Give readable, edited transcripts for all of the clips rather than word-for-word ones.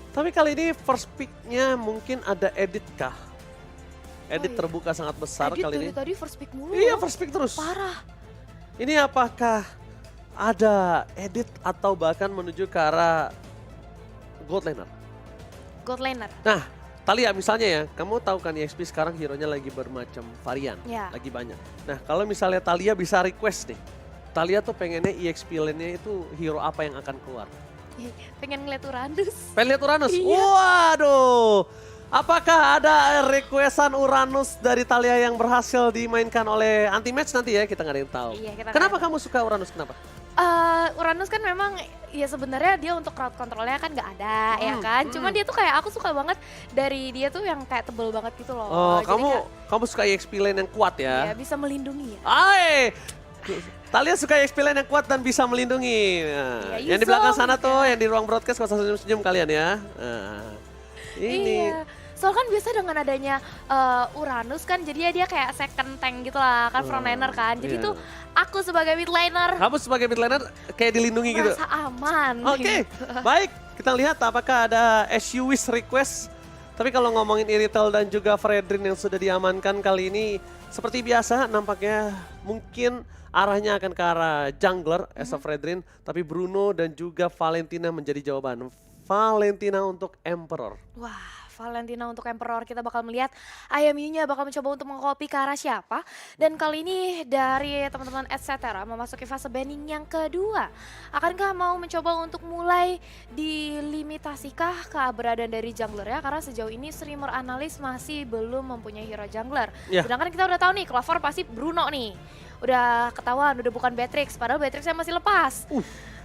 Tapi kali ini first pick-nya mungkin ada edit kah? Edit terbuka sangat besar Edit kali ini. dari tadi first pick mulu. Iya, first pick terus. Parah. Ini apakah ada edit atau bahkan menuju ke arah gold laner? God laner. Nah, Thalia misalnya ya, kamu tahu kan EXP sekarang hero-nya lagi bermacam varian, Ya. lagi banyak. Nah, kalau misalnya Thalia bisa request nih, Thalia tuh pengennya EXP lane-nya itu hero apa yang akan keluar? Pengen ngeliat Uranus. Pengen lihat Uranus? Iya. Waduh! Apakah ada requestan Uranus dari Thalia yang berhasil dimainkan oleh anti-match nanti ya? Kita nggak ada yang tahu. Iya, kita Kenapa nggak ada. kamu suka Uranus? Kenapa? Uranus kan memang ya sebenarnya dia untuk crowd controlnya kan nggak ada ya kan. Cuman dia tuh kayak aku suka banget dari dia tuh yang kayak tebel banget gitu loh. Oh, Jadi kamu suka EXP lane yang kuat kayak, ya? ya bisa melindungi ya. Hai! Thalia suka EXP lane yang kuat dan bisa melindungi. Nah, Iya, yang di belakang Yuzong, sana ya. tuh, yang di ruang broadcast, kalau senyum-senyum kalian ya. Nah, ini. Iya. Soalnya kan biasa dengan adanya Uranus kan jadinya dia kayak second tank gitu lah kan frontliner kan. Jadi iya. tuh aku sebagai mid laner Kamu sebagai mid laner kayak dilindungi gitu. merasa aman. Oke, gitu. baik. Kita lihat apakah ada SU wish request. Tapi kalau ngomongin Iritel dan juga Fredrin yang sudah diamankan kali ini, seperti biasa nampaknya mungkin arahnya akan ke arah jungler as a Fredrin. Tapi Bruno dan juga Valentina menjadi jawaban. Valentina untuk Emperor. Wah, Valentina untuk Emperor kita bakal melihat IMU-nya bakal mencoba untuk mengcopy ke arah siapa. Dan kali ini dari teman-teman etc. memasuki fase banning yang kedua. Akankah mau mencoba untuk mulai dilimitasikah keberadaan dari jungler ya? Karena sejauh ini streamer analis masih belum mempunyai hero jungler. Ya. Sedangkan kita udah tahu nih, Clover pasti Bruno nih. Udah ketahuan, udah bukan Beatrix. Padahal Beatrixnya masih lepas.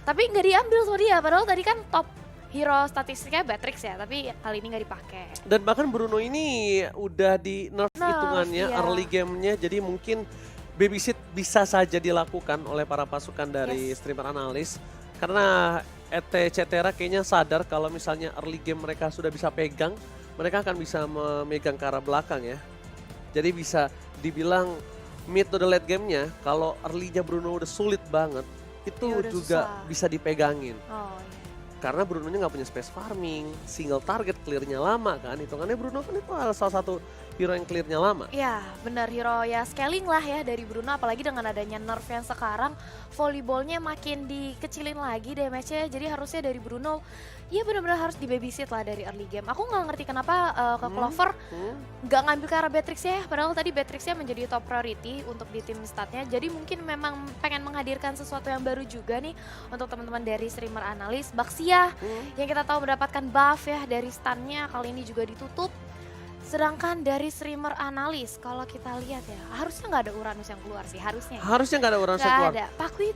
Tapi nggak diambil sama dia, padahal tadi kan top hero statistiknya Beatrix ya, tapi kali ini nggak dipakai. Dan bahkan Bruno ini udah di nerf hitungannya iya. early game-nya, jadi mungkin babysit bisa saja dilakukan oleh para pasukan dari streamer analis. Karena etc. kayaknya sadar kalau misalnya early game mereka sudah bisa pegang, mereka akan bisa memegang ke arah belakang ya. Jadi bisa dibilang mid to the late game-nya, kalau early-nya Bruno udah sulit banget, itu Ya, udah juga susah. bisa dipegangin. Oh iya. Karena Bruno-nya nggak punya space farming, single target clear-nya lama kan. Hitungannya Bruno kan itu salah satu hero yang clear-nya lama. Ya benar, hero ya scaling lah ya dari Bruno, apalagi dengan adanya nerf yang sekarang volleyballnya makin dikecilin lagi damage-nya, jadi harusnya dari Bruno ya benar-benar harus di babysit lah dari early game. Aku nggak ngerti kenapa ke Clover nggak ngambil ke arah Beatrix ya, padahal tadi Beatrixnya menjadi top priority untuk di tim statnya, jadi mungkin memang pengen menghadirkan sesuatu yang baru juga nih untuk teman-teman dari streamer analis. Baxia yang kita tahu mendapatkan buff ya dari stunnya kali ini juga ditutup. Sedangkan dari streamer analis, kalau kita lihat ya, harusnya nggak ada Uranus yang keluar sih, harusnya. Harusnya nggak ada Uranus yang Nggak keluar. ada. Pakui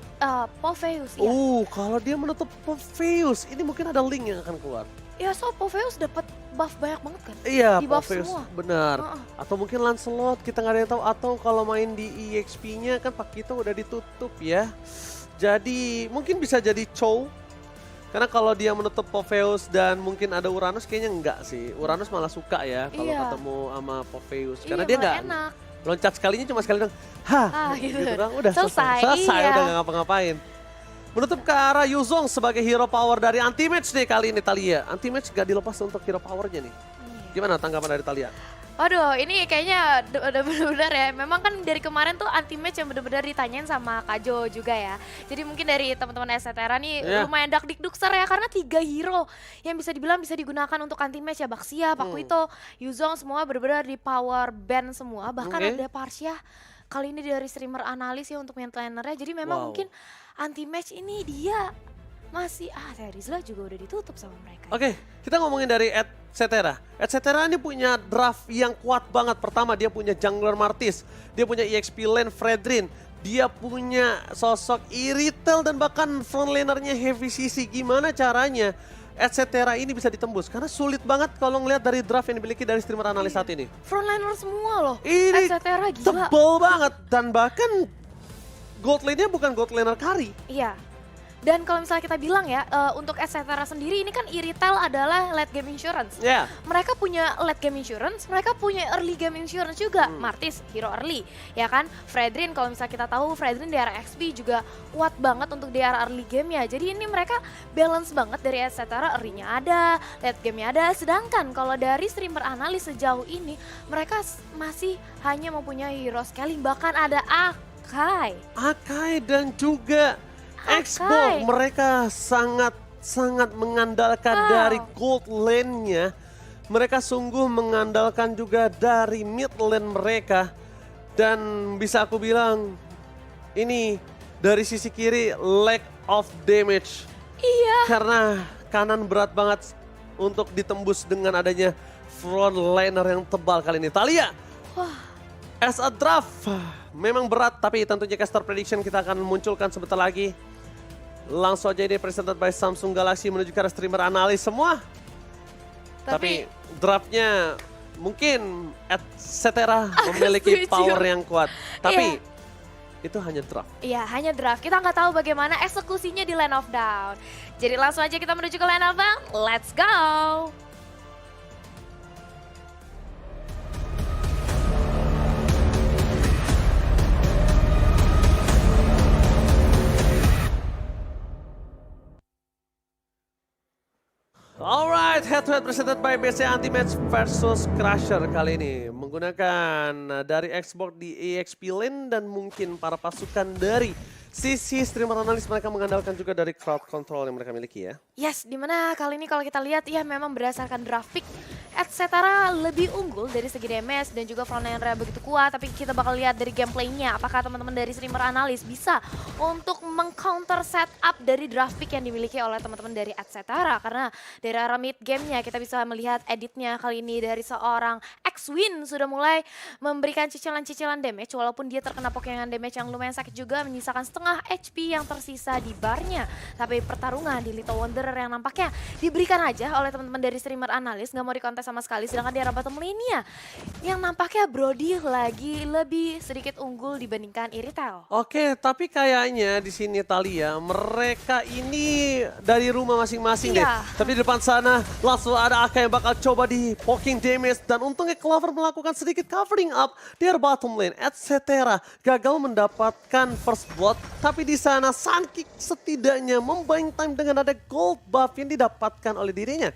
Popheus ya. Kalau dia menutup Popheus, ini mungkin ada link yang akan keluar. Ya so Popheus dapat buff banyak banget kan. Iya, Di buff Popheus, semua. benar. Heeh. Atau mungkin Lancelot, kita nggak ada yang tahu. Atau kalau main di EXP-nya kan Pakito udah ditutup ya. Jadi mungkin bisa jadi Chow. Karena kalau dia menutup Popheus dan mungkin ada Uranus, kayaknya enggak sih. Uranus malah suka ya kalau Iya. ketemu sama Popheus. Karena Iya, dia malah nggak enak. loncat sekalinya cuma sekali dong. Hah, Gitu. doang, udah Selesai, selesai iya. udah nggak ngapa-ngapain. Menutup ke arah Yuzong sebagai hero power dari anti-match nih kali ini Thalia. Anti-match gak dilepas untuk hero powernya nih. Gimana tanggapan dari Thalia? Aduh, ini kayaknya udah benar-benar ya. Memang kan dari kemarin tuh anti match yang benar-benar ditanyain sama Kajo juga ya. Jadi mungkin dari teman-teman Esetera nih lumayan dakdikdukser ya, karena 3 hero yang bisa dibilang bisa digunakan untuk anti match ya. Baxia, Pakuito, Yuzong semua benar-benar di power band semua. Bahkan ada Parsia kali ini dari streamer analis ya untuk main lanernya. Jadi memang mungkin anti match ini dia masih Terizla juga udah ditutup sama mereka. Oke, kita ngomongin dari etc. etc. ini punya draft yang kuat banget. Pertama dia punya jungler Martis, dia punya EXP lane Fredrin, dia punya sosok Iritel dan bahkan frontlanernya Heavy CC. Gimana caranya etc. ini bisa ditembus? Karena sulit banget kalau ngelihat dari draft yang dimiliki dari streamer analis saat ini. Frontliner semua loh. Ini Esetera gila. tebel banget dan bahkan gold lane-nya bukan gold laner carry. Iya. Dan kalau misalnya kita bilang ya, untuk Etcetera sendiri ini kan Iritel adalah late game insurance. Ya, Mereka punya late game insurance, mereka punya early game insurance juga. Martis, hero early, ya kan? Fredrin, kalau misalnya kita tahu Fredrin di era XP juga kuat banget untuk di era early game-nya. Jadi ini mereka balance banget dari Etcetera, early-nya ada, late game-nya ada. Sedangkan kalau dari streamer analis sejauh ini, mereka masih hanya mempunyai hero scaling, bahkan ada Akai. Akai dan juga Xbox Akai. mereka sangat mengandalkan Wow. dari gold lane-nya. Mereka sungguh mengandalkan juga dari mid lane mereka. Dan bisa aku bilang ini dari sisi kiri lack of damage. Iya. Karena kanan berat banget untuk ditembus dengan adanya front liner yang tebal kali ini. Thalia, Wah, as a draft memang berat, tapi tentunya caster prediction kita akan munculkan sebentar lagi. Langsung aja ini presented by Samsung Galaxy menuju ke arah streamer analis semua. Tapi draftnya mungkin Etcetera memiliki setuju. power yang kuat. Tapi Iya. itu hanya draft. iya, hanya draft. Kita nggak tahu bagaimana eksekusinya di Land of Down. Jadi langsung aja kita menuju ke Land of Down. Let's go! Alright, head to head presented by BC Anti-Match versus Crusher kali ini. Menggunakan dari Xbox di EXP lane dan mungkin para pasukan dari sisi streamer analis mereka mengandalkan juga dari crowd control yang mereka miliki ya. Yes, dimana kali ini kalau kita lihat ya memang berdasarkan draft pick Etcetera lebih unggul dari segi damage dan juga frontliner begitu kuat. Tapi kita bakal lihat dari gameplaynya apakah teman-teman dari streamer analis bisa untuk mengcounter setup dari draft pick yang dimiliki oleh teman-teman dari Etcetera. Karena dari arah mid gamenya kita bisa melihat editnya kali ini dari seorang X-Win sudah mulai memberikan cicilan-cicilan damage. Walaupun dia terkena pokengan damage yang lumayan sakit juga, menyisakan setengah HP yang tersisa di barnya. Tapi pertarungan di Little Wanderer yang nampaknya diberikan aja oleh teman-teman dari streamer analis, nggak mau dikontes sama sekali. Sedangkan di arah bottom lane-nya yang nampaknya Brody lagi lebih sedikit unggul dibandingkan Iritel. Oke, tapi kayaknya di sini Thalia mereka ini dari rumah masing-masing deh. Iya. Tapi di depan sana langsung ada Aka yang bakal coba di poking damage dan untungnya Clover melakukan sedikit covering up di bottom lane. Etcetera gagal mendapatkan first blood, tapi di sana Sunkick setidaknya membuying time dengan ada gold buff yang didapatkan oleh dirinya.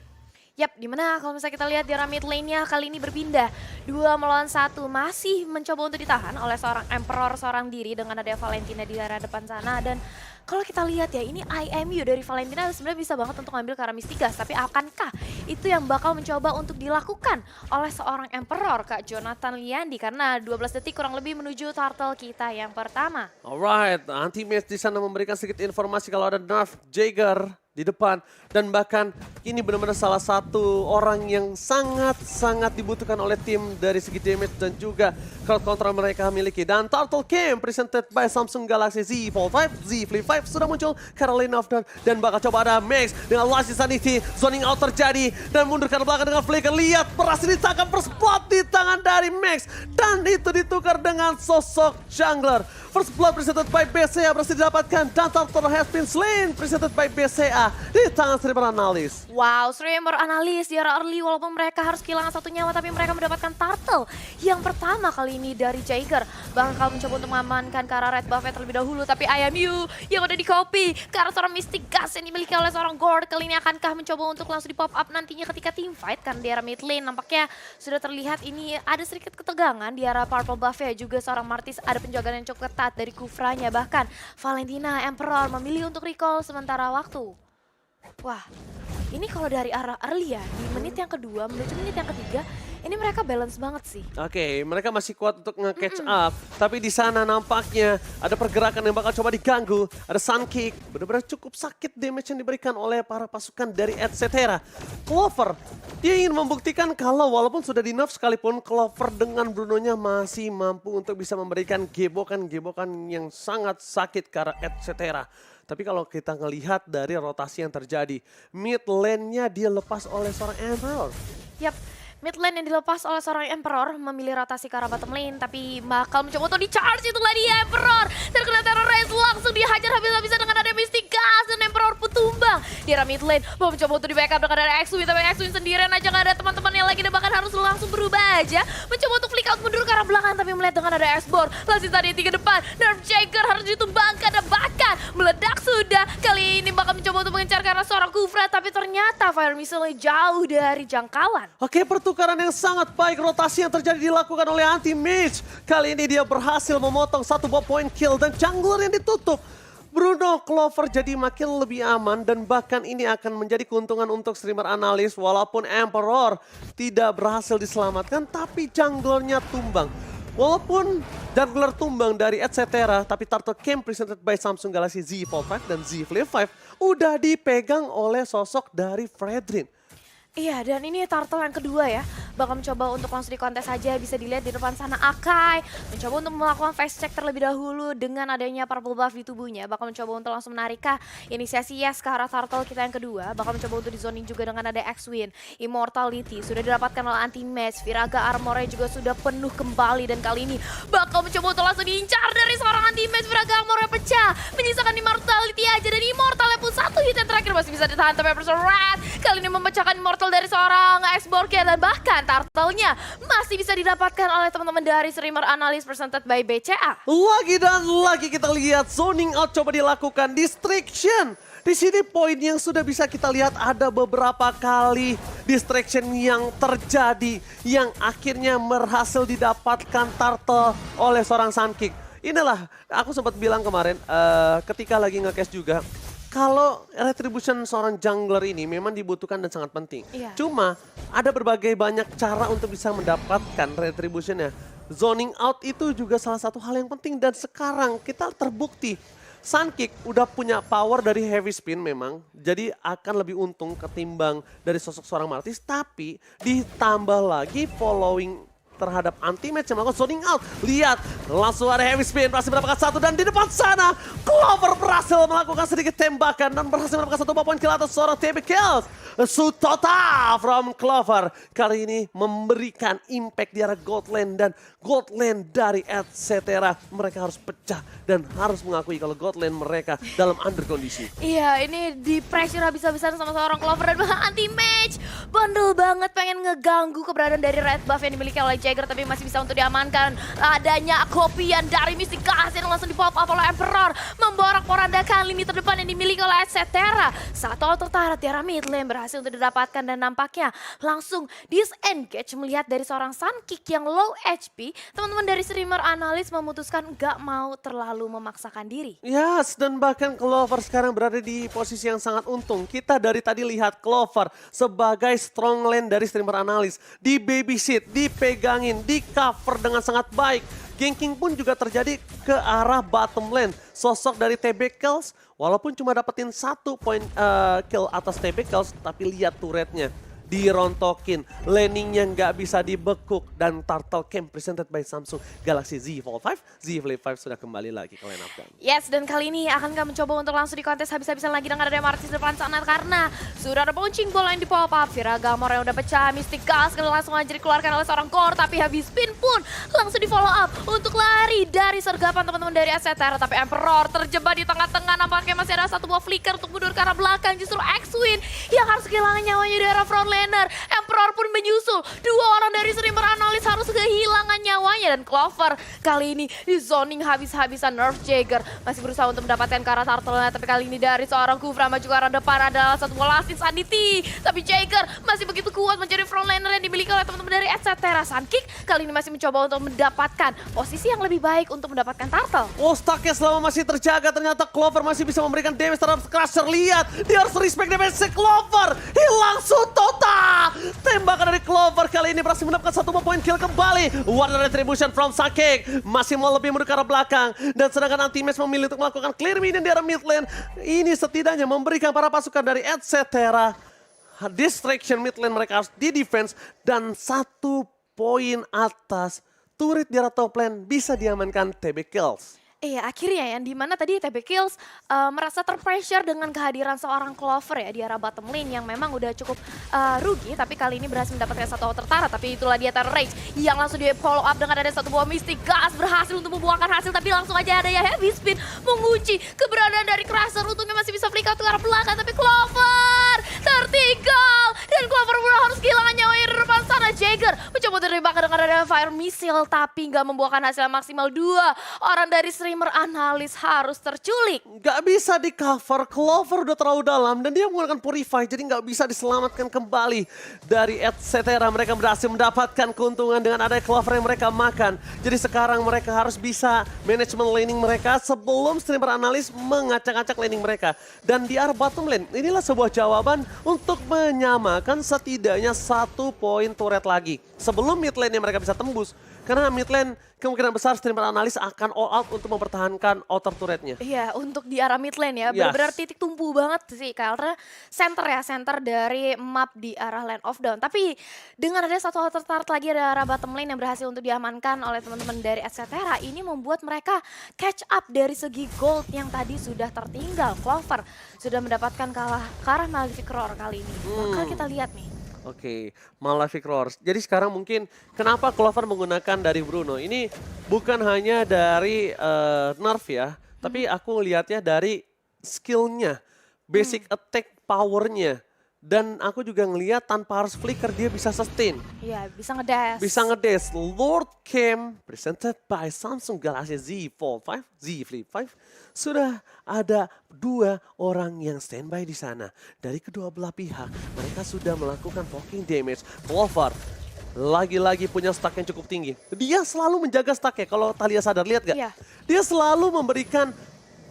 Yap, dimana kalau misalnya kita lihat di arah mid lane-nya kali ini berpindah 2 melawan 1, masih mencoba untuk ditahan oleh seorang Emperor seorang diri dengan ada Valentina di arah depan sana. Dan kalau kita lihat ya, ini IMU dari Valentina sebenarnya bisa banget untuk ngambil ke arah Mystigas. Tapi akankah itu yang bakal mencoba untuk dilakukan oleh seorang Emperor, Kak Jonathan Liandi? Karena 12 detik kurang lebih menuju turtle kita yang pertama. Alright, Anti-Match di sana memberikan sedikit informasi kalau ada Nerf Jaeger di depan. Dan bahkan ini benar-benar salah satu orang yang sangat-sangat dibutuhkan oleh tim dari segi damage dan juga crowd control mereka miliki. Dan Turtle Camp presented by Samsung Galaxy Z Fold 5, Z Flip 5 sudah muncul karena lane of Dawn. Dan bakal coba ada Max dengan Last Insanity, zoning out terjadi dan mundur ke belakang dengan Flicker. Lihat berhasil ditangkap first blood di tangan dari Max. Dan itu ditukar dengan sosok jungler. First blood presented by BCA berhasil didapatkan dan Turtle has been slain presented by BCA di tangan streamer analis. Wow, streamer analis di arah early walaupun mereka harus kehilangan satu nyawa tapi mereka mendapatkan turtle yang pertama kali ini dari Jaeger. Bakal mencoba untuk mengamankan ke arah red buff terlebih dahulu tapi IMU yang udah di copy ke arah seorang Mystic Gas yang dimiliki oleh seorang Gord. Kali ini akankah mencoba untuk langsung di pop up nantinya ketika team fight karena di arah mid lane nampaknya sudah terlihat ini ada sedikit ketegangan di arah purple buff ya. Juga seorang Martis ada penjagaan yang cukup ketat dari Kufranya, bahkan Valentina Emperor memilih untuk recall sementara waktu. Wah, ini kalau dari arah early ya, di menit yang kedua menuju menit yang ketiga, ini mereka balance banget sih. Oke, mereka masih kuat untuk nge-catch up. Tapi di sana nampaknya ada pergerakan yang bakal coba diganggu. Ada Sun Kick, benar-benar cukup sakit damage yang diberikan oleh para pasukan dari Etcetera. Clover, dia ingin membuktikan kalau walaupun sudah di-nerf sekalipun, Clover dengan Brunonya masih mampu untuk bisa memberikan gebokan-gebokan yang sangat sakit ke arah Etcetera. Tapi kalau kita ngelihat dari rotasi yang terjadi, mid lane-nya dia lepas oleh seorang Emperor. Yap, Mid lane yang dilepas oleh seorang Emperor memilih rotasi ke arah bottom lane, tapi bakal mencoba untuk di-charge, itulah dia Emperor. Terkena terror race, langsung dihajar habis-habisan dengan ada Mystic Gas dan Emperor pun tumbang. Di arah mid lane mau mencoba untuk di-backup dengan ada X-Wing, tapi X-Wing sendirian aja nggak ada teman-temannya lagi dan bahkan harus langsung berubah aja. Mencoba untuk flick out mundur ke arah belakang, tapi melihat dengan ada X-Born. Langsung tadi 3 depan, Nerf Jager harus ditumbangkan dan bahkan meledak sudah. Kali ini bakal mencoba untuk mengejar ke arah seorang Kufra, tapi ternyata Fire Missile jauh dari jangkauan. Oke, pertukaran yang sangat baik, rotasi yang terjadi dilakukan oleh anti-mage. Kali ini dia berhasil memotong satu buah point kill dan jungler yang ditutup. Bruno Clover jadi makin lebih aman dan bahkan ini akan menjadi keuntungan untuk streamer analis walaupun Emperor tidak berhasil diselamatkan tapi junglernya tumbang. Walaupun jungler tumbang dari etc. tapi Turtle Camp presented by Samsung Galaxy Z Fold 5 dan Z Flip 5 udah dipegang oleh sosok dari Fredrin. Iya, dan ini turtle yang kedua ya. Bakal mencoba untuk langsung dikontes saja, bisa dilihat di depan sana Akai. Mencoba untuk melakukan face check terlebih dahulu dengan adanya purple buff di tubuhnya. Bakal mencoba untuk langsung menarikah inisiasi yes ke arah turtle kita yang kedua. Bakal mencoba untuk di zoning juga dengan ada X-Win. Immortality sudah didapatkan oleh anti-match. Viraga armornya juga sudah penuh kembali. Dan kali ini bakal mencoba untuk langsung diincar dari seorang anti-match. Viraga armornya pecah. Menyisakan Immortality aja. Dan Immortalnya pun satu hit yang terakhir masih bisa ditahan. Tapi Emerson Red kali ini memecahkan Immortal dari seorang X-Borkia dan bahkan turtle-nya masih bisa didapatkan oleh teman-teman dari streamer analis presented by BCA. Lagi dan lagi kita lihat zoning out coba dilakukan, distraction. Di sini poin yang sudah bisa kita lihat ada beberapa kali distraction yang terjadi yang akhirnya berhasil didapatkan Turtle oleh seorang Sunkick. Inilah aku sempat bilang kemarin ketika lagi nge-cash juga. Kalau retribution seorang jungler ini memang dibutuhkan dan sangat penting. Iya. Cuma ada berbagai banyak cara untuk bisa mendapatkan retributionnya. Zoning out itu juga salah satu hal yang penting dan sekarang kita terbukti. Sunkick udah punya power dari heavy spin memang. Jadi akan lebih untung ketimbang dari sosok seorang Martis. Tapi ditambah lagi following terhadap anti-match yang melakukan zoning out. Lihat, langsung ada heavy spin, berhasil mendapatkan satu dan di depan sana Clover berhasil melakukan sedikit tembakan dan berhasil mendapatkan satu poin kill atas seorang TB Kills. Sutota from Clover kali ini memberikan impact di arah gold lane dan gold lane dari etc. Mereka harus pecah dan harus mengakui kalau gold lane mereka dalam under kondisi. Iya, ini di pressure habis-habisan sama seorang Clover dan bahkan anti-match. Bandel banget pengen ngeganggu keberadaan dari red buff yang dimiliki oleh Jagger tapi masih bisa untuk diamankan. Adanya kopian dari Mystic Gas yang langsung di pop up oleh Emperor. Memborak-poranda kali ini terdepan yang dimiliki oleh etc. Satu tertarik di arah mid lane berhasil untuk didapatkan dan nampaknya langsung disengage melihat dari seorang Sunkick yang low HP. Teman-teman dari streamer analis memutuskan gak mau terlalu memaksakan diri. Yes, dan bahkan Clover sekarang berada di posisi yang sangat untung. Kita dari tadi lihat Clover sebagai strong lane dari streamer analis. Di babysit, dipegangin, di cover dengan sangat baik. Ganking pun juga terjadi ke arah bottom lane. Sosok dari TB Kills, walaupun cuma dapetin satu poin kill atas TB Kills, tapi lihat turretnya. Dirontokin, laningnya nggak bisa dibekuk dan Turtle Camp presented by Samsung Galaxy Z Fold 5, Z Flip 5 sudah kembali lagi ke line up kan. Yes, dan kali ini akan kami mencoba untuk langsung dikontes habis-habisan lagi dengan ada Martis depan sana karena sudah ada bouncing bola yang di pop up. Viraga Gamor yang udah pecah, Mystic Gas langsung aja dikeluarkan oleh seorang core tapi habis spin pun langsung di follow up untuk lari dari sergapan teman-teman dari Asetera. Tapi Emperor terjebak di tengah-tengah, nampaknya masih ada satu buah flicker untuk mundur ke arah belakang. Justru X-Win yang harus kehilangan nyawanya di arah front laner. Emperor pun menyusul. Dua orang dari streamer analis harus kehilangan nyawanya. Dan Clover kali ini di zoning habis-habisan. Nerf Jager masih berusaha untuk mendapatkan ke arah turtle-nya. Tapi kali ini dari seorang Kufra maju ke arah depan adalah satu bola assist Aditi. Tapi Jager masih begitu kuat menjadi front laner yang dimiliki oleh teman-teman dari etc. Sunkick kali ini masih mencoba untuk mendapatkan posisi yang lebih baik untuk mendapatkan turtle. Oh, stucknya selama masih terjaga, ternyata Clover masih bisa memberikan damage terhadap Crusher. Lihat, dia harus respect damage Clover. Hilang Sutota. Tembakan dari Clover kali ini berhasil mendapatkan satu poin kill kembali. Warna retribution from Sunkick masih mau lebih mundur ke arah belakang. Dan sedangkan anti-match memilih untuk melakukan clear minion di arah mid lane. Ini setidaknya memberikan para pasukan dari etc. distraction mid lane mereka harus di defense. Dan satu poin atas turret di arah top lane bisa diamankan TB Kills. Iya, akhirnya yang dimana tadi TB Kills merasa terpressure dengan kehadiran seorang Clover ya di arah bottom lane yang memang udah cukup rugi, tapi kali ini berhasil mendapatkan satu outer turret, tapi itulah dia Terror Rage yang langsung di follow up dengan ada satu buah Mystic Gas berhasil untuk membuahkan hasil, tapi langsung aja ada ya Heavy Spin mengunci keberadaan dari Crusher, untungnya masih bisa flick out ke arah belakang, tapi Clover tertinggal dan Clover harus kehilangan nyawanya di depan sana. Jagger mencoba menembak dengan ada Fire Missile tapi nggak membuahkan hasil yang maksimal. Dua orang dari streamer analis harus terculik. Nggak bisa di cover, Clover udah terlalu dalam dan dia menggunakan Purify jadi nggak bisa diselamatkan kembali dari etc. Mereka berhasil mendapatkan keuntungan dengan adanya Clover yang mereka makan. Jadi sekarang mereka harus bisa manajemen laning mereka sebelum streamer analis mengacak-acak laning mereka. Dan di arah bottom lane, inilah sebuah jawaban untuk menyamakan setidaknya 1 poin turret lagi. Sebelum mid lane yang mereka bisa tembus. Karena mid lane kemungkinan besar streamer analis akan all out untuk mempertahankan outer turretnya. Iya, untuk di arah mid lane ya, Yes. benar-benar titik tumpu banget sih karena center dari map di arah Land of Dawn. Tapi dengan ada satu outer turret lagi di arah bottom lane yang berhasil untuk diamankan oleh teman-teman dari etc. ini membuat mereka catch up dari segi gold yang tadi sudah tertinggal. Clover sudah mendapatkan kalah ke arah Malefic Roar kali ini. Bakal kita lihat nih. Oke, Malefic Roars. Jadi sekarang mungkin kenapa Clover menggunakan dari Bruno? Ini bukan hanya dari nerf ya, tapi aku lihatnya dari skillnya, basic attack powernya. Dan aku juga ngelihat tanpa harus flicker dia bisa sustain. Iya, bisa ngedash. Bisa ngedash. Lord Cam presented by Samsung Galaxy Z Fold 5, Z Flip 5. Sudah ada 2 orang yang standby di sana. Dari kedua belah pihak, mereka sudah melakukan poking damage. Clover lagi-lagi punya stack yang cukup tinggi. Dia selalu menjaga stacknya. Kalau Talia sadar, lihat gak? Iya. Dia selalu memberikan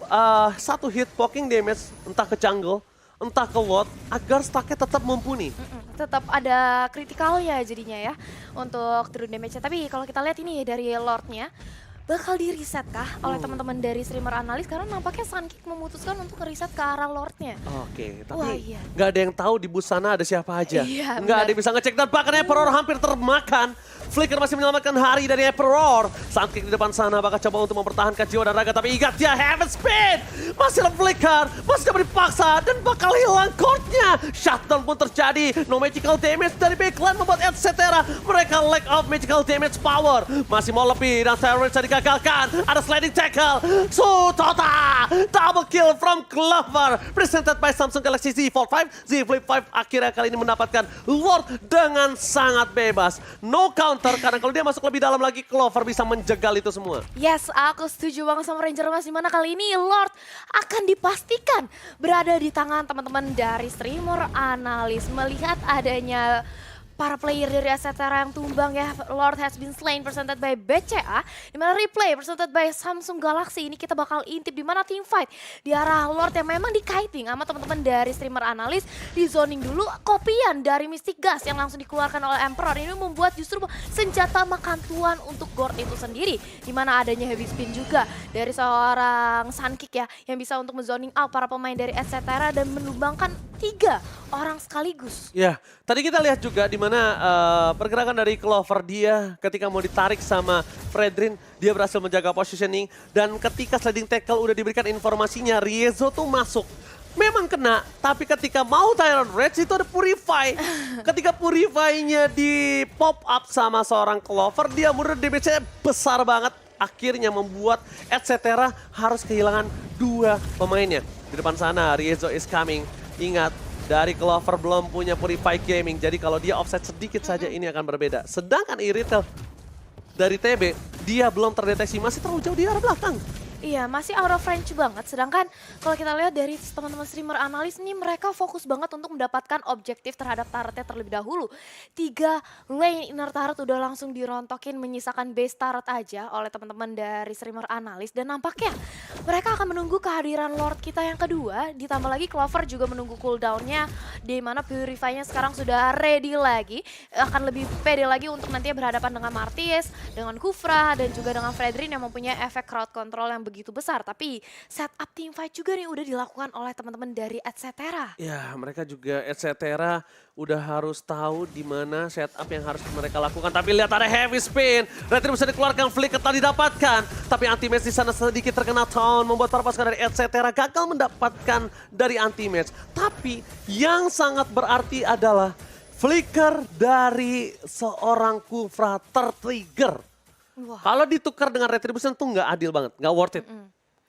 1 hit poking damage entah ke jungle, entah ke ward, agar stacknya tetap mumpuni. Tetap ada kritikalnya jadinya ya untuk true damage-nya. Tapi kalau kita lihat ini dari Lordnya bakal di reset kah oleh teman-teman dari streamer analis karena nampaknya Sunkick memutuskan untuk nge-reset ke arah Lordnya. Oke, Wah, tapi iya. nggak ada yang tahu di bus sana ada siapa aja. Iya, Nggak ada benar. yang bisa ngecek dan bahkan Emperor hampir termakan. Flicker masih menyelamatkan hari dari Emperor. Sunkick di depan sana bakal coba untuk mempertahankan jiwa dan raga, tapi ingat dia Heaven Speed. Masih ada Flicker, masih coba dipaksa dan bakal hilang courtnya. Shutdown pun terjadi. No magical damage dari backline membuat etc. Mereka lack of magical damage power. Masih mau lebih dan Terror bisa digagalkan. Ada sliding tackle. Sutota. Double kill from Clover. Presented by Samsung Galaxy Z Fold 5. Z Flip 5 akhirnya kali ini mendapatkan Lord dengan sangat bebas. No counter karena kalau dia masuk lebih dalam lagi Clover bisa menjegal itu semua. Yes, aku setuju banget sama Ranger Mas, dimana kali ini Lord akan dipastikan berada di tangan teman-teman dari streamer analis. Melihat adanya para player dari Asetera yang tumbang ya, Lord has been slain presented by BCA, dimana replay presented by Samsung Galaxy. Ini kita bakal intip di mana team fight di arah Lord yang memang dikaiting sama teman-teman dari streamer analis. Di zoning dulu kopian dari Mystic Gas yang langsung dikeluarkan oleh Emperor. Ini membuat justru senjata makan tuan untuk Gord itu sendiri, dimana adanya heavy spin juga dari seorang Sunkick ya yang bisa untuk menzoning out para pemain dari Asetera dan menumbangkan 3 orang sekaligus. Ya, tadi kita lihat juga di mana pergerakan dari Clover dia ketika mau ditarik sama Fredrin, dia berhasil menjaga positioning dan ketika sliding tackle udah diberikan informasinya, Riezo tuh masuk. Memang kena, tapi ketika mau Tyrant Rage itu ada Purify. Ketika Purify-nya di pop up sama seorang Clover, dia mundur damage-nya besar banget. Akhirnya membuat etc. harus kehilangan 2 pemainnya. Di depan sana, Riezo is coming. Ingat, dari Clover belum punya Purify Gaming, jadi kalau dia offset sedikit saja ini akan berbeda. Sedangkan Irithel dari TB, dia belum terdeteksi, masih terlalu jauh di arah belakang. Iya, masih out of range banget. Sedangkan kalau kita lihat dari teman-teman streamer analis ini, mereka fokus banget untuk mendapatkan objektif terhadap turretnya terlebih dahulu. 3 lane inner turret udah langsung dirontokin, menyisakan base turret aja oleh teman-teman dari streamer analis. Dan nampaknya mereka akan menunggu kehadiran Lord kita yang kedua. Ditambah lagi Clover juga menunggu cooldownnya, di mana Purify-nya sekarang sudah ready lagi. Akan lebih pede lagi untuk nantinya berhadapan dengan Martis, dengan Kufra, dan juga dengan Fredrin yang mempunyai efek crowd control yang begitu besar. Tapi setup team fight juga nih udah dilakukan oleh teman-teman dari Etcetera. Ya, mereka juga Etcetera udah harus tahu di mana setup yang harus mereka lakukan. Tapi lihat ada heavy spin. Retribution dikeluarkan, flicker telah didapatkan. Tapi anti-match di sana sedikit terkena taunt, membuat para pasukan dari Etcetera gagal mendapatkan dari anti-match. Tapi yang sangat berarti adalah flicker dari seorang Kufra tertrigger. Wah. Kalau ditukar dengan Retribution tuh nggak adil banget, nggak worth it.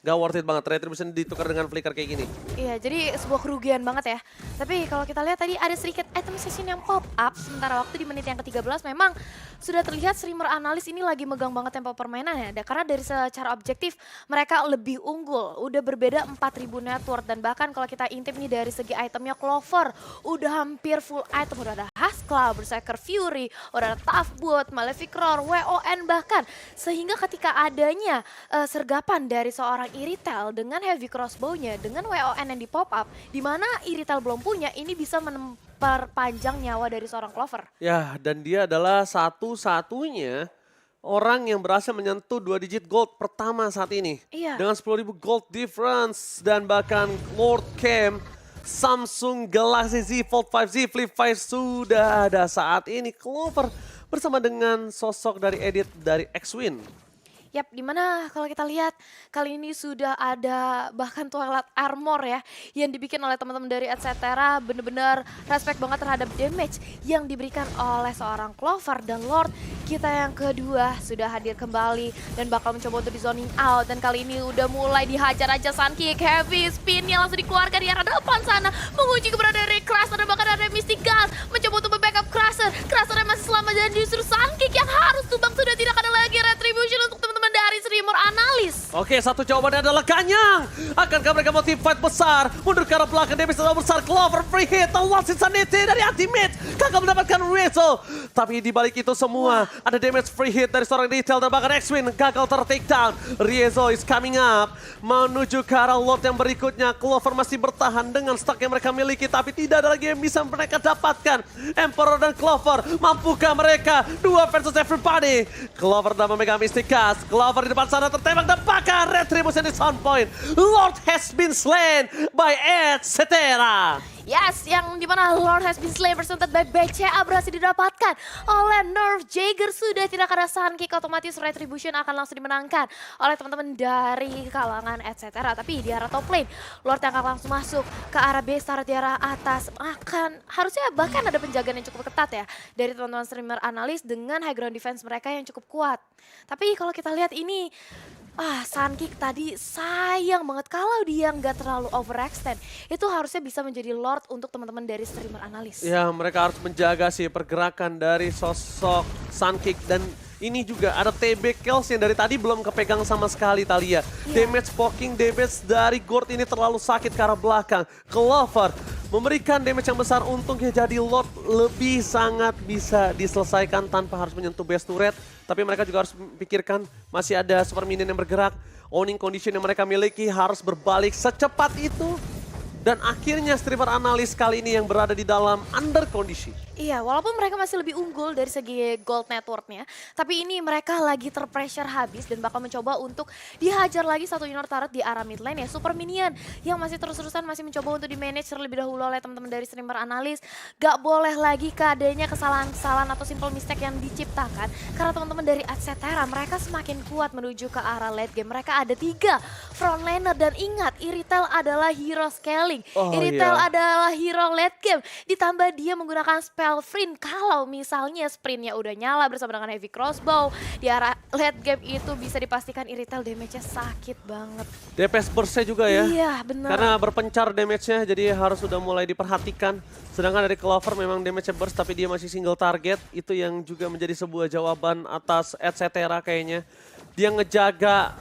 Nggak worth it banget, Retribution ditukar dengan flicker kayak gini. Iya, jadi sebuah kerugian banget ya. Tapi kalau kita lihat tadi ada sedikit item session yang pop up. Sementara waktu di menit yang ke-13 memang sudah terlihat streamer analis ini lagi megang banget tempo permainan ya. Karena dari secara objektif mereka lebih unggul. Udah berbeda 4000 net worth. Dan bahkan kalau kita intip nih dari segi itemnya Clover. Udah hampir full item. Udah ada Haskell, Berserker Fury, udah ada Tough Boot, Malefic Roar, WON bahkan. Sehingga ketika adanya sergapan dari seorang Iritel dengan heavy crossbow-nya, dengan WON yang di pop up, di mana Iritel belum punya, ini bisa memperpanjang nyawa dari seorang Clover. Ya, dan dia adalah satu-satunya orang yang berhasil menyentuh 2 digit gold pertama saat ini. Iya. Dengan 10.000 gold difference dan bahkan Lord Cam, Samsung Galaxy Z Fold 5, Z Flip 5 sudah ada saat ini. Clover bersama dengan sosok dari edit dari X-Win. Yap, dimana kalau kita lihat kali ini sudah ada bahkan Twilight Armor ya yang dibikin oleh teman-teman dari Etcetera, bener-bener respect banget terhadap damage yang diberikan oleh seorang Clover dan Lord. Kita yang kedua sudah hadir kembali dan bakal mencoba untuk di zoning out, dan kali ini udah mulai dihajar aja Sun Kick, heavy spin yang langsung dikeluarkan di arah depan sana, menguji keberadaan dari Crusher dan bahkan ada Mystic Gun mencoba untuk membackup Crusher. Crusher yang masih selamat dan justru Sun Kick yang harus tumbang, sudah tidak ada lagi retribution untuk teman-teman dari streamer analis. Oke, satu jawabannya adalah Kanyang. Akankah mereka mau team fight besar? Mundur ke arah belakang, damage terlalu besar. Clover free hit, Lost Insanity dari anti-mid. Gagal mendapatkan Rizzo. Tapi di balik itu semua, ada damage free hit dari seorang Detail dan bahkan X-Win. Gagal ter-take down. Rizzo is coming up. Menuju ke arah Lord yang berikutnya. Clover masih bertahan dengan stack yang mereka miliki. Tapi tidak ada lagi yang bisa mereka dapatkan. Emperor dan Clover, mampukah mereka? 2 versus everybody. Clover dan memegang Mystic Cast. Clover di depan sana tertembak dan bahkan Retribution di sound point. Lord has been slain by Etcetera. Yes, yang dimana Lord has been slain presented by BCA berhasil didapatkan oleh Nerf Jaeger. Sudah tidak ada Sun Kick, otomatis Retribution akan langsung dimenangkan oleh teman-teman dari kalangan Etcetera. Tapi di arah top lane, Lord yang akan langsung masuk ke arah base turret di arah atas. Harusnya bahkan ada penjagaan yang cukup ketat ya dari teman-teman streamer analis dengan high ground defense mereka yang cukup kuat. Tapi kalau kita lihat ini, Sun Kick tadi sayang banget kalau dia nggak terlalu overextend. Itu harusnya bisa menjadi Lord untuk teman-teman dari streamer analis. Ya, mereka harus menjaga sih pergerakan dari sosok Sun Kick. Dan ini juga ada TB kills yang dari tadi belum kepegang sama sekali Thalia. Damage poking, damage dari Gord ini terlalu sakit ke arah belakang. Clover memberikan damage yang besar, untungnya jadi Lord lebih sangat bisa diselesaikan tanpa harus menyentuh base turret. Tapi mereka juga harus pikirkan masih ada super minion yang bergerak. Owning condition yang mereka miliki harus berbalik secepat itu. Dan akhirnya streamer analis kali ini yang berada di dalam under kondisi. Iya, walaupun mereka masih lebih unggul dari segi gold networknya, tapi ini mereka lagi terpressure habis dan bakal mencoba untuk dihajar lagi satu unit turret di arah mid lane ya. Super minion yang masih terus-terusan masih mencoba untuk di-manage terlebih dahulu oleh teman-teman dari streamer analis. Gak boleh lagi keadanya kesalahan-kesalahan atau simple mistake yang diciptakan. Karena teman-teman dari Etcetera, mereka semakin kuat menuju ke arah late game. Mereka ada 3 frontlaner dan ingat, Iritel adalah hero scaling. Iritel adalah hero late game. Ditambah dia menggunakan spell sprint. Kalau misalnya sprintnya udah nyala bersama dengan heavy crossbow di arah late game itu bisa dipastikan Iritel damage-nya sakit banget. DPS burst-nya juga ya. Iya benar. Karena berpencar damage-nya jadi harus sudah mulai diperhatikan. Sedangkan dari Clover memang damage-nya burst tapi dia masih single target. Itu yang juga menjadi sebuah jawaban atas Etcetera kayaknya. Dia ngejaga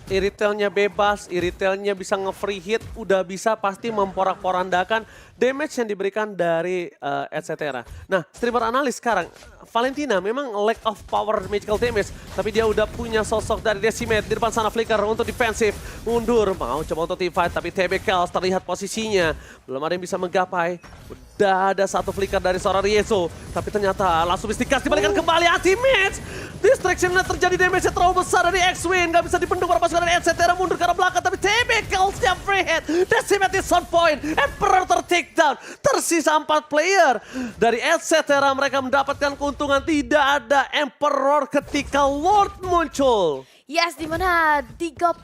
Iritelnya bebas, Iritelnya bisa nge-free hit, udah bisa pasti memporak-porandakan damage yang diberikan dari Etcetera. Nah, streamer analis sekarang, Valentina memang lack of power magical damage, tapi dia udah punya sosok dari Decimate di depan sana. Flicker untuk defensif, mundur, mau coba untuk teamfight, tapi TB Chaos terlihat posisinya. Belum ada yang bisa menggapai. Udah ada satu flicker dari seorang Riezo, tapi ternyata langsung Mystikas dibalikan kembali anti-match. Distraction terjadi, damage-nya terlalu besar dari X-Wing, nggak bisa dibendung para pasukan dari Etcetera, mundur ke arah belakang, tapi TB Chaos-nya free hit. Decimate is on point, Emperor ter-take down, tersisa 4 player. Dari Etcetera mereka mendapatkan keuntungan, tidak ada Emperor ketika Lord muncul. Yes, dimana 36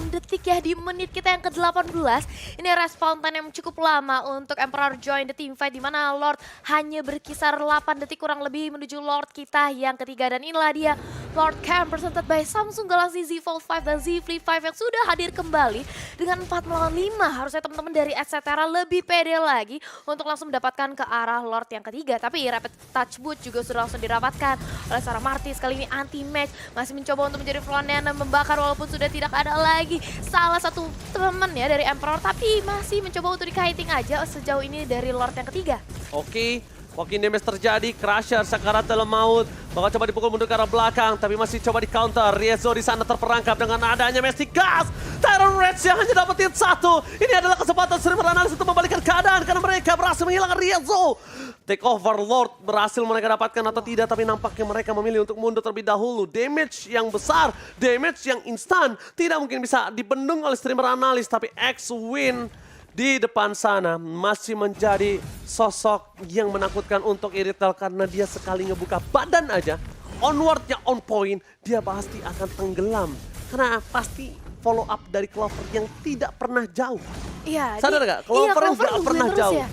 detik ya di menit kita yang ke-18. Ini respawn time yang cukup lama untuk Emperor join the team fight, dimana Lord hanya berkisar 8 detik kurang lebih menuju Lord kita yang ketiga. Dan inilah dia Lord Camp presented by Samsung Galaxy Z Fold 5 dan Z Flip 5 yang sudah hadir kembali dengan 4 melawan 5. Harusnya teman-teman dari Etcetera lebih pede lagi untuk langsung mendapatkan ke arah Lord yang ketiga. Tapi Rapid Touch Boot juga sudah langsung didapatkan oleh seorang Martis. Kali ini anti-match, masih mencoba untuk menjadi Flonena membakar walaupun sudah tidak ada lagi salah satu teman ya dari Emperor, tapi masih mencoba untuk di-kiting aja sejauh ini dari Lord yang ketiga. Oke, walking damage terjadi, Crusher, Sakarat dalam maut, bakal coba dipukul mundur ke arah belakang, tapi masih coba di-counter. Riezo di sana terperangkap dengan adanya Mystikas. Tyrant Rage yang hanya dapetin satu. Ini adalah kesempatan Streamer Analyst untuk membalikkan keadaan karena mereka berhasil menghilangkan Riezo. Take over Lord berhasil mereka dapatkan atau tidak, tapi nampaknya mereka memilih untuk mundur terlebih dahulu. Damage yang besar, damage yang instan, tidak mungkin bisa dibendung oleh Streamer Analyst, tapi X-Win di depan sana masih menjadi sosok yang menakutkan untuk Iritel karena dia sekali ngebuka badan aja, onwardnya on point, dia pasti akan tenggelam. Karena pasti follow up dari Clover yang tidak pernah jauh. Iya, sadar gak? Clover yang gak pernah jauh. Ya?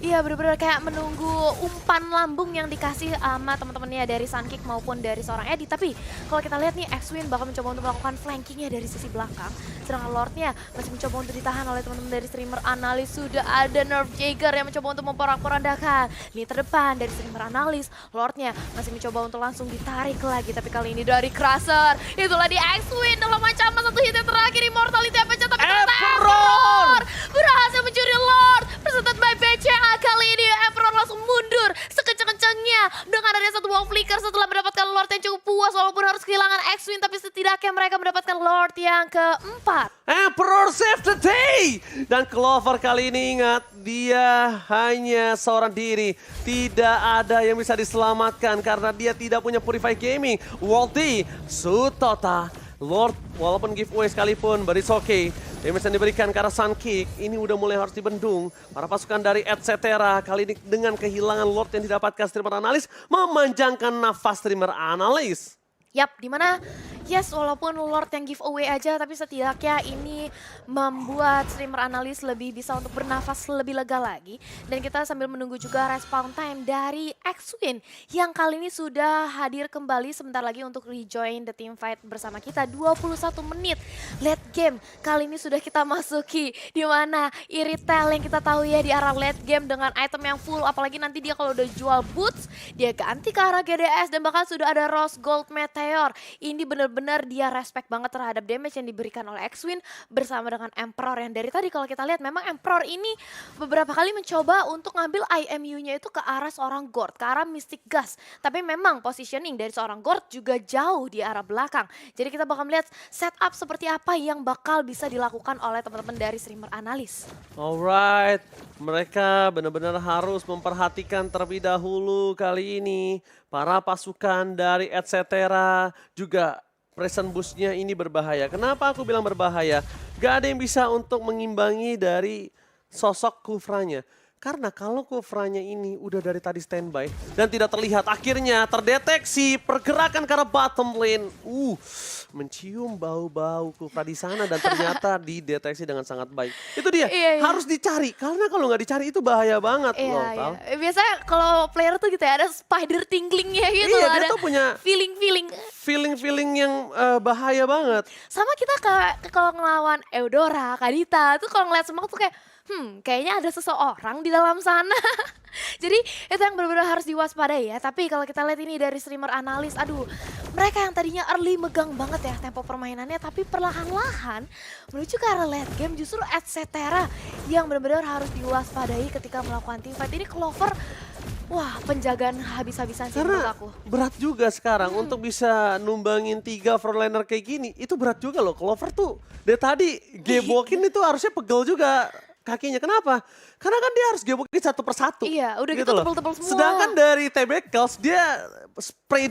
Iya, benar-benar kayak menunggu umpan lambung yang dikasih sama teman-temannya dari Sunkick maupun dari seorang Eddie. Tapi kalau kita lihat nih, X-Win bakal mencoba untuk melakukan flankingnya dari sisi belakang. Sedangkan Lordnya masih mencoba untuk ditahan oleh teman-teman dari Streamer Analyst. Sudah ada Nerf Jaeger yang mencoba untuk memporak-porandakan. Ini terdepan dari Streamer Analyst, Lordnya masih mencoba untuk langsung ditarik lagi. Tapi kali ini dari Crusher, itulah di X-Win dalam ancaman satu hit yang terakhir. Immortality apa tapi Emperor berhasil mencuri Lord. Presented by BCA. Kali ini Emperor langsung mundur sekencang-kencangnya dengan ada satu wall flicker setelah mendapatkan Lord yang cukup puas walaupun harus kehilangan X-Win, tapi setidaknya mereka mendapatkan Lord yang keempat. Emperor save the day! Dan Clover kali ini ingat, dia hanya seorang diri. Tidak ada yang bisa diselamatkan karena dia tidak punya Purify Gaming. Walty, Sutota, Lord, walaupun giveaway sekalipun, but it's okay. Damage yang diberikan ke arah Sunkick, ini udah mulai harus dibendung. Para pasukan dari Etcetera kali ini dengan kehilangan Lord yang didapatkan Streamer Analyst, memanjangkan nafas Streamer Analyst. Yap, dimana yes walaupun Lord yang giveaway aja, tapi setidaknya ini membuat Streamer Analyst lebih bisa untuk bernafas lebih lega lagi. Dan kita sambil menunggu juga respawn time dari X-Win yang kali ini sudah hadir kembali sebentar lagi untuk rejoin the team fight bersama kita. 21 menit late game kali ini sudah kita masuki, dimana Iritel yang kita tahu ya di arah late game dengan item yang full, apalagi nanti dia kalau udah jual boots dia ganti ke arah GDS dan bahkan sudah ada Rose Gold Meteor. Ini benar-benar dia respect banget terhadap damage yang diberikan oleh X-Win bersama dengan Emperor yang dari tadi kalau kita lihat memang Emperor ini beberapa kali mencoba untuk ngambil IMU-nya itu ke arah seorang Gord, ke arah Mystic Gas. Tapi memang positioning dari seorang Gord juga jauh di arah belakang. Jadi kita bakal melihat setup seperti apa yang bakal bisa dilakukan oleh teman-teman dari Streamer Analyst. Alright, mereka benar-benar harus memperhatikan terlebih dahulu kali ini. Para pasukan dari Etcetera juga present boost-nya ini berbahaya. Kenapa aku bilang berbahaya? Gak ada yang bisa untuk mengimbangi dari sosok Kufranya. Karena kalau Kufranya ini udah dari tadi standby dan tidak terlihat, akhirnya terdeteksi pergerakan ke arah bottom lane. Mencium bau-bau Kufra di sana dan ternyata dideteksi dengan sangat baik. Itu dia, harus dicari. Karena kalau nggak dicari itu bahaya banget. Iya. Biasanya kalau player tuh gitu ya, ada spider tinglingnya gitu. Iya, ada dia tuh punya feeling yang bahaya banget. Sama kita kalau ngelawan Eudora, Kadita, tuh kalau ngeliat semua tuh kayak kayaknya ada seseorang di dalam sana. Jadi itu yang benar-benar harus diwaspadai ya. Tapi kalau kita lihat ini dari Streamer Analyst, aduh, mereka yang tadinya early megang banget ya tempo permainannya, tapi perlahan-lahan menuju ke arah late game justru Etcetera yang benar-benar harus diwaspadai ketika melakukan team fight. Ini Clover Wah, penjagaan habis-habisan sih Karena menurut aku. berat juga sekarang untuk bisa numbangin 3 frontliner kayak gini. Itu berat juga loh. Clover tuh dari tadi gebokin itu harusnya pegel juga kakinya. Kenapa? Karena kan dia harus gebokin satu persatu. Iya, udah gitu loh. tebel-tebel semua. Sedangkan dari TB Kills dia spray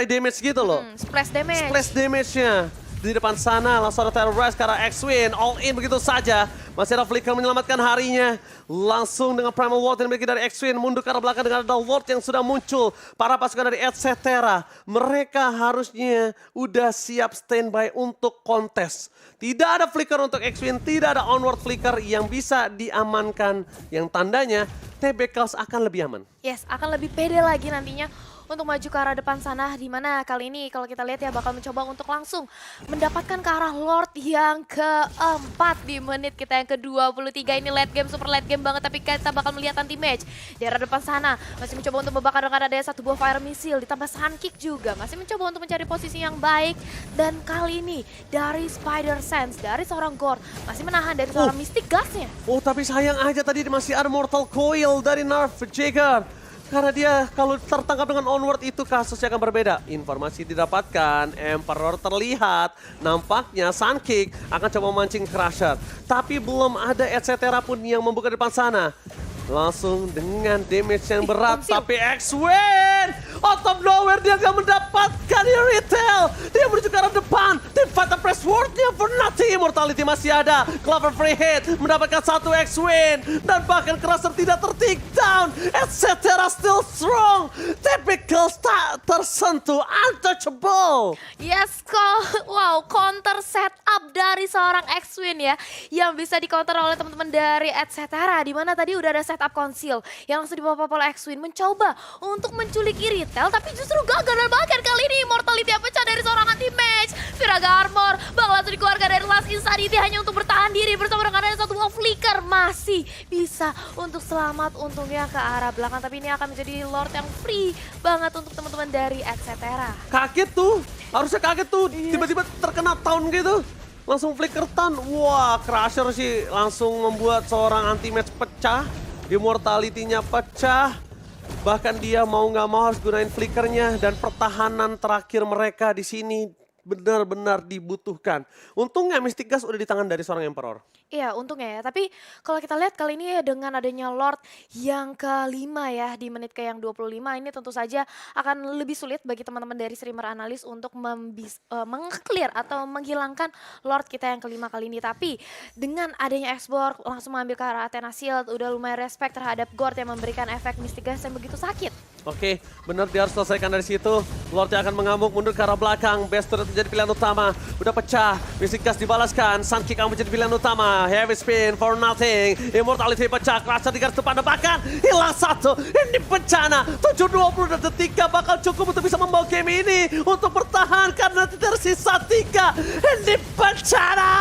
damage gitu loh. Splash damage. Splash damage-nya. Di depan sana langsung ada terrorize karena X-Win all in begitu saja. Masih ada Flicker menyelamatkan harinya. Langsung dengan Primal Ward yang dimiliki dari X-Win mundur ke arah belakang dengan ada Lord yang sudah muncul. Para pasukan dari Etcetera, mereka harusnya udah siap standby untuk kontes. Tidak ada Flicker untuk X-Win, tidak ada onward Flicker yang bisa diamankan. Yang tandanya TB Chaos akan lebih aman. Yes, akan lebih pede lagi nantinya untuk maju ke arah depan sana, di mana kali ini kalau kita lihat ya bakal mencoba untuk langsung mendapatkan ke arah Lord yang keempat di menit kita yang ke-23. Ini late game, super late game banget, tapi kita bakal melihat anti match di arah depan sana. Masih mencoba untuk membakar dengan adanya satu buah fire missile, ditambah sun kick juga. Masih mencoba untuk mencari posisi yang baik, dan kali ini dari Spider Sense, dari seorang Gore, masih menahan dari seorang Mystic Gas-nya. Oh, tapi sayang aja tadi masih ada Mortal Coil dari Nerf Jagger. Karena dia kalau tertangkap dengan onward itu kasusnya akan berbeda. Informasi didapatkan, Emperor terlihat. Nampaknya Sun Kick akan coba memancing Crusher. Tapi belum ada Etcetera pun yang membuka depan sana. Langsung dengan damage yang berat, tapi X-Win out of nowhere dia gak mendapatkan retail. Dia menuju ke arah depan, tim fighter press wardnya for nothing. Immortality masih ada, Clover free hit, mendapatkan satu X-Win. Dan bahkan Crusher tidak ter-take down, Etcetera still strong. Typical tak tersentuh, untouchable. Yes, wow, counter setup dari seorang X-Win ya, yang bisa di counter oleh teman-teman dari Etcetera, di mana tadi udah ada setup conceal yang langsung dibawa oleh X-Win, mencoba untuk menculik Retail, tapi justru gagal. Dan bahkan kali ini Immortality yang pecah dari seorang anti-match. Viraga Armor bakal langsung dikeluarkan dari Last Insanity hanya untuk bertahan diri bersama dengan ada satu buah Flicker. Masih bisa untuk selamat untungnya ke arah belakang, tapi ini akan menjadi Lord yang free banget untuk teman-teman dari Etcetera. Kaget tuh, harusnya kaget tuh, tiba-tiba terkena taun gitu. Langsung flicker taun, wah Crusher sih langsung membuat seorang anti-match pecah. Immortality-nya pecah. Bahkan dia mau nggak mau harus gunain flickernya, dan pertahanan terakhir mereka di sini benar-benar dibutuhkan. Untungnya Mystic Gas udah di tangan dari seorang Emperor. Iya, untungnya ya. Tapi kalau kita lihat kali ini ya dengan adanya Lord yang kelima ya di menit ke yang 25, ini tentu saja akan lebih sulit bagi teman-teman dari streamer analis untuk meng-clear atau menghilangkan Lord kita yang kelima kali ini. Tapi dengan adanya X-Borg langsung mengambil ke arah Athena Shield, udah lumayan respect terhadap Gord yang memberikan efek Mystic Gas yang begitu sakit. Oke, benar dia harus selesaikan dari situ. Lordnya akan mengamuk mundur ke arah belakang. Best turret menjadi pilihan utama. Udah pecah. Mystic Gas dibalaskan. Sun Kick akan menjadi pilihan utama. Heavy spin for nothing. Immortality pecah. Crusher di garis depan. Bahkan hilang satu. Ini bencana. 7:20 detik bakal cukup untuk bisa membawa game ini. Untuk bertahan karena tersisa 3. Ini bencana.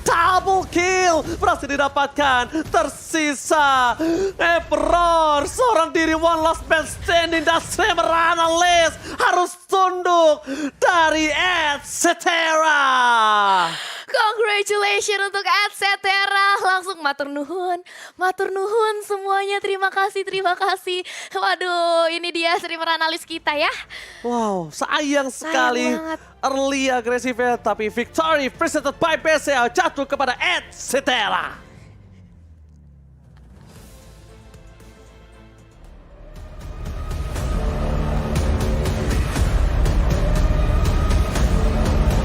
Double kill. Berhasil didapatkan. Tersisa Emperor. Seorang diri one last man standing. Dan streamer analis harus tunduk dari Etcetera. Congratulations untuk Etcetera, langsung matur nuhun semuanya, terima kasih. Waduh, ini dia streamer analis kita ya. Wow, sayang sekali banget. early agresifnya, tapi victory presented by BCL jatuh kepada Etcetera.